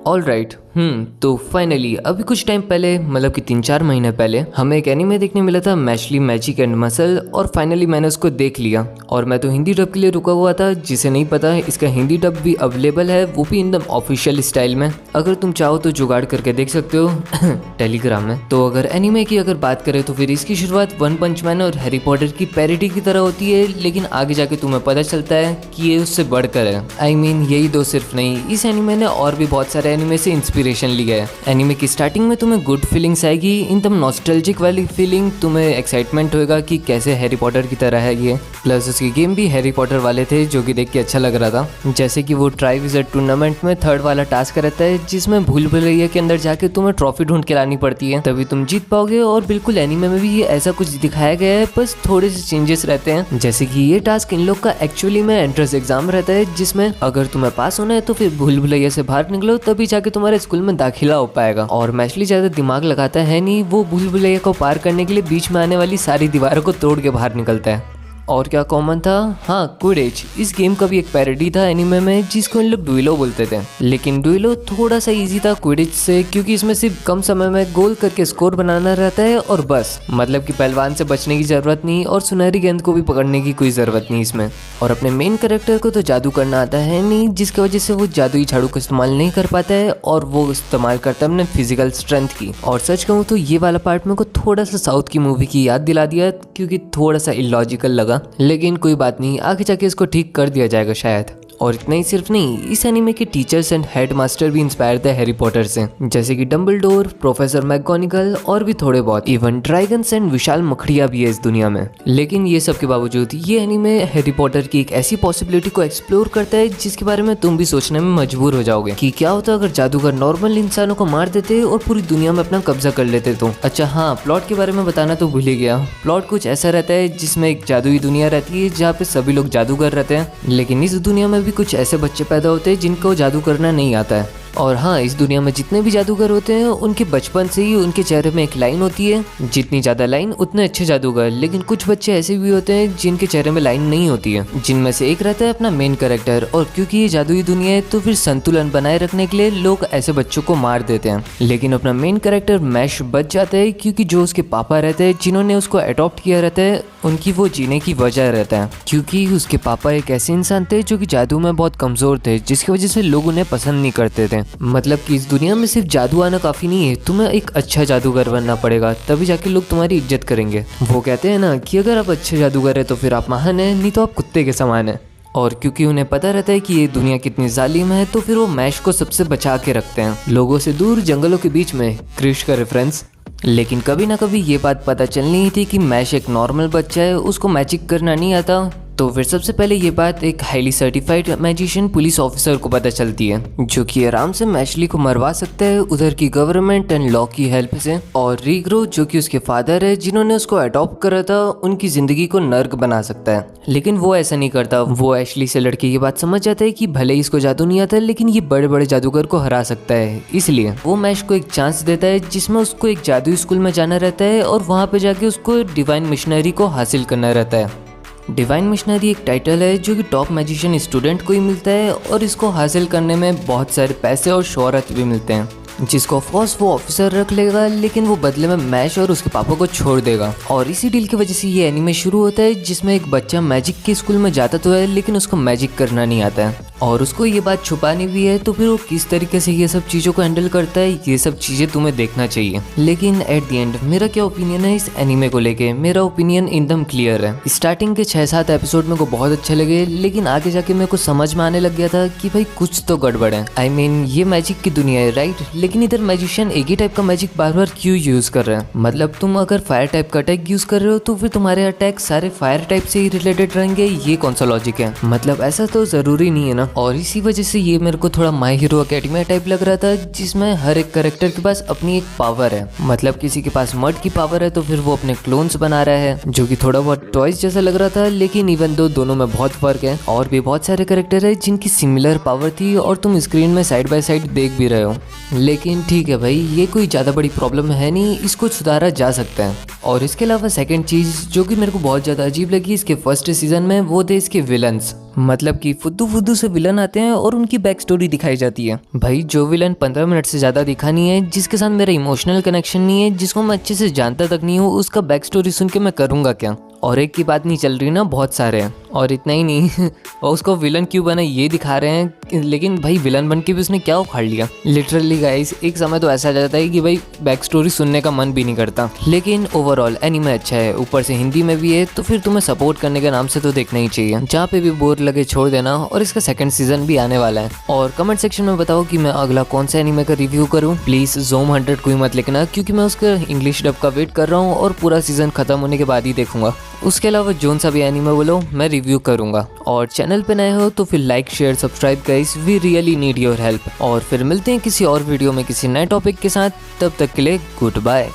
All right. तो finally अभी कुछ टाइम पहले मतलब कि 3-4 महीने पहले हमें एक एनीमे देखने मिला था, मैशली मैजिक एंड मसल, और फाइनली मैंने उसको देख लिया। और मैं तो हिंदी डब के लिए रुका हुआ था, जिसे नहीं पता है इसका हिंदी डब भी अवेलेबल है, वो भी एकदम ऑफिशियल स्टाइल में। अगर तुम चाहो तो जुगाड़ करके देख सकते हो टेलीग्राम में। तो अगर एनीमे की अगर बात करें तो फिर इसकी शुरुआत वन पंच मैन और हैरी पॉटर की पैरोडी की तरह होती है, लेकिन आगे जाके तुम्हें पता चलता है कि ये उससे बढ़कर है। आई मीन यही दो सिर्फ नहीं, इस एनीमे ने और भी बहुत सारे एनीमे से इंस्पिरेशन लिया है। एनीमे की स्टार्टिंग में तुम्हें गुड फीलिंग्स आएगी, एकदम नॉस्टैल्जिक वाली फीलिंग, तुम्हें एक्साइटमेंट होएगा कि कैसे हैरी पॉटर की तरह है ये। प्लस उसके गेम भी हैरी पॉटर वाले थे, जो कि देख के अच्छा लग रहा था। जैसे कि वो ट्राई विजिट टूर्नामेंट में 3rd वाला टास्क रहता है, जिसमें भूल भुलैया के अंदर जाके तुम्हें ट्रॉफी ढूंढ के लानी पड़ती है, तभी तुम जीत पाओगे। और बिल्कुल एनीमे में भी ये ऐसा कुछ दिखाया गया है, बस थोड़े से चेंजेस रहते हैं। जैसे कि ये टास्क इन लोग का एक्चुअली में एंट्रेंस एग्जाम रहता है, जिसमें अगर तुम्हें पास होना है तो फिर भूल भुलैया से बाहर निकलो, तभी जाके तुम्हारे स्कूल में दाखिला हो पाएगा। और मैशली ज्यादा दिमाग लगाता है नहीं, वो भूल भुलैया को पार करने के लिए बीच में आने वाली सारी दीवारों को तोड़ के बाहर निकलता है। और क्या कॉमन था, हाँ क्विडिच। इस गेम का भी एक पैरोडी था एनीमे में, जिसको इन लोग डुएलो बोलते थे, लेकिन डुएलो थोड़ा सा इजी था क्विडिच से, क्योंकि इसमें सिर्फ कम समय में गोल करके स्कोर बनाना रहता है और बस। मतलब कि पहलवान से बचने की जरूरत नहीं और सुनहरी गेंद को भी पकड़ने की कोई जरूरत नहीं इसमें। और अपने मेन कैरेक्टर को तो जादू करना आता है नहीं, जिसकी वजह से वो जादुई झाड़ू का इस्तेमाल नहीं कर पाता है, और वो इस्तेमाल करता है अपने फिजिकल स्ट्रेंथ की। और सच कहूँ तो ये वाला पार्ट मेरे को थोड़ा सा साउथ की मूवी की याद दिला दिया, क्योंकि थोड़ा सा इलॉजिकल लगा, लेकिन कोई बात नहीं, आगे जाके इसको ठीक कर दिया जाएगा शायद। और इतना ही सिर्फ नहीं, इस एनीमे के टीचर्स एंड हेड मास्टर भी इंस्पायर थे हैरी पॉटर से, जैसे कि डम्बलडोर, प्रोफेसर मैकगोनागल और भी थोड़े बहुत। इवन ड्रैगन्स एंड विशाल मखड़िया भी है इस दुनिया में। लेकिन ये सब के बावजूद ये एनीमे हैरी पॉटर की एक ऐसी पॉसिबिलिटी को एक्सप्लोर करता है, जिसके बारे में तुम भी सोचने में मजबूर हो जाओगे कि क्या होता अगर जादूगर नॉर्मल इंसानों को मार देते और पूरी दुनिया में अपना कब्जा कर लेते तो। अच्छा हाँ, प्लॉट के बारे में बताना तो भूल ही गया। प्लॉट कुछ ऐसा रहता है जिसमें एक जादुई दुनिया रहती है, जहाँ पे सभी लोग जादूगर रहते हैं, लेकिन इस दुनिया में भी कुछ ऐसे बच्चे पैदा होते हैं जिनको जादू करना नहीं आता है। और हाँ, इस दुनिया में जितने भी जादूगर होते हैं उनके बचपन से ही उनके चेहरे में एक लाइन होती है, जितनी ज्यादा लाइन उतने अच्छे जादूगर। लेकिन कुछ बच्चे ऐसे भी होते हैं जिनके चेहरे में लाइन नहीं होती है, जिनमें से एक रहता है अपना मेन कैरेक्टर। और क्योंकि ये जादुई दुनिया है तो फिर संतुलन बनाए रखने के लिए लोग ऐसे बच्चों को मार देते हैं। लेकिन अपना मेन कैरेक्टर मैश बच जाता है, क्योंकि जो उसके पापा रहते हैं जिन्होंने उसको अडॉप्ट किया रहता है, उनकी वो जीने की वजह रहता है, क्योंकि उसके पापा एक ऐसे इंसान थे जो कि जादू में बहुत कमजोर थे, जिसकी वजह से लोग उन्हें पसंद नहीं करते थे। मतलब कि इस दुनिया में सिर्फ जादू आना काफी नहीं है, तुम्हें एक अच्छा जादूगर बनना पड़ेगा, तभी जाके लोग तुम्हारी इज्जत करेंगे। वो कहते हैं ना कि अगर आप अच्छे जादूगर है तो फिर आप महान है, नहीं तो आप कुत्ते के समान है। और क्योंकि उन्हें पता रहता है कि ये दुनिया कितनी जालिम है, तो फिर वो मैश को सबसे बचा के रखते हैं, लोगों से दूर, जंगलों के बीच में। क्रिश का रेफरेंस। लेकिन कभी ना कभी ये बात पता चलनी ही थी कि मैश एक नॉर्मल बच्चा है, उसको मैजिक करना नहीं आता। तो फिर सबसे पहले ये बात एक highly certified magician police officer को पता चलती है, जो कि आराम से मैशली को मरवा सकता है उधर की गवर्नमेंट एंड लॉ की हेल्प से। और रीग्रो, जो कि उसके फादर है जिन्होंने उसको अडॉप्ट करा था, उनकी जिंदगी को नर्क बना सकता है। लेकिन वो ऐसा नहीं करता। वो एशली से लड़के ये बात समझ जाता है कि भले ही इसको जादू नहीं आता, लेकिन ये बड़े बड़े जादूगर को हरा सकता है, इसलिए वो मैश को एक चांस देता है, जिसमें उसको एक जादुई स्कूल में जाना रहता है और वहाँ पे जाके उसको डिवाइन मिशनरी को हासिल करना रहता है। डिवाइन मिशनरी एक टाइटल है जो कि टॉप मैजिशियन स्टूडेंट को ही मिलता है, और इसको हासिल करने में बहुत सारे पैसे और शोहरत भी मिलते हैं, जिसको ऑफकोर्स वो ऑफिसर रख लेगा, लेकिन वो बदले में मैश और उसके पापा को छोड़ देगा। और इसी डील की वजह से ये एनीमे शुरू होता है, जिसमें एक बच्चा मैजिक के स्कूल में जाता तो है, लेकिन उसको मैजिक करना नहीं आता है, और उसको ये बात छुपानी भी है। तो फिर वो किस तरीके से ये सब चीज़ों को हैंडल करता है, ये सब चीज़ें तुम्हें देखना चाहिए। लेकिन एट द एंड मेरा क्या ओपिनियन है इस एनीमे को लेके, मेरा ओपिनियन एकदम क्लियर है। स्टार्टिंग के 6-7 एपिसोड मेरे को बहुत अच्छे लगे, लेकिन आगे जाके मेरे को समझ में आने लग गया था कि भाई कुछ तो गड़बड़ है। आई मीन ये मैजिक की दुनिया है, राइट, लेकिन इधर मैजिशियन एक ही टाइप का मैजिक बार बार क्यों यूज कर रहे हैं। मतलब तुम अगर फायर टाइप का अटैक यूज कर रहे हो तो फिर तुम्हारे अटैक सारे फायर टाइप से ही रिलेटेड रहेंगे, ये कौन सा लॉजिक है। मतलब ऐसा तो जरूरी नहीं है ना। और इसी वजह से ये मेरे को थोड़ा माई हीरो अकेडमी टाइप लग रहा था, जिसमें हर एक कैरेक्टर के पास अपनी एक पावर है। मतलब किसी के पास मड की पावर है तो फिर वो अपने क्लोन्स बना रहा है, जो कि थोड़ा बहुत टॉयज जैसा लग रहा था, लेकिन इवन दो दोनों में बहुत फर्क है। और भी बहुत सारे कैरेक्टर है जिनकी सिमिलर पावर थी और तुम स्क्रीन में साइड बाय साइड देख भी रहे हो। लेकिन ठीक है भाई, ये कोई ज्यादा बड़ी प्रॉब्लम है नहीं, इसको सुधारा जा सकता है। और इसके अलावा सेकंड चीज़ जो कि मेरे को बहुत ज़्यादा अजीब लगी इसके फर्स्ट सीजन में, वो थे इसके विलन्स। मतलब कि फुद्दू फुद्दू से विलन आते हैं और उनकी बैक स्टोरी दिखाई जाती है। भाई जो विलन 15 मिनट से ज़्यादा दिखा नहीं है, जिसके साथ मेरा इमोशनल कनेक्शन नहीं है, जिसको मैं अच्छे से जानता तक नहीं हूँ, उसका बैक स्टोरी सुन के मैं करूँगा क्या? और एक की बात नहीं चल रही ना, बहुत सारे हैं। और इतना ही नहीं और उसको विलन क्यों बना ये दिखा रहे हैं, लेकिन भाई विलन बन के भी उसने क्या उखाड़ लिया। लिटरली गाइस एक समय तो ऐसा आ जाता है कि भाई बैक स्टोरी सुनने का मन भी नहीं करता। लेकिन ओवरऑल एनीमे अच्छा है, ऊपर से हिंदी में भी है, तो फिर तुम्हें सपोर्ट करने के नाम से तो देखना ही चाहिए। जहाँ पे भी बोर लगे छोड़ देना। और इसका सेकंड सीजन भी आने वाला है। और कमेंट सेक्शन में बताओ कि मैं अगला कौन सा एनीमे का रिव्यू करूँ। प्लीज ज़ोम 100 कोई मत लिखना, क्योंकि मैं उसका इंग्लिश डब का वेट कर रहा हूँ और पूरा सीजन खत्म होने के बाद ही देखूंगा। उसके अलावा जोन सा भी एनीमे बोलो मैं रिव्यू करूंगा। और चैनल पे नए हो तो फिर like share subscribe guys, we really need your help. और फिर मिलते हैं किसी और वीडियो में किसी नए टॉपिक के साथ, तब तक के लिए गुड बाय।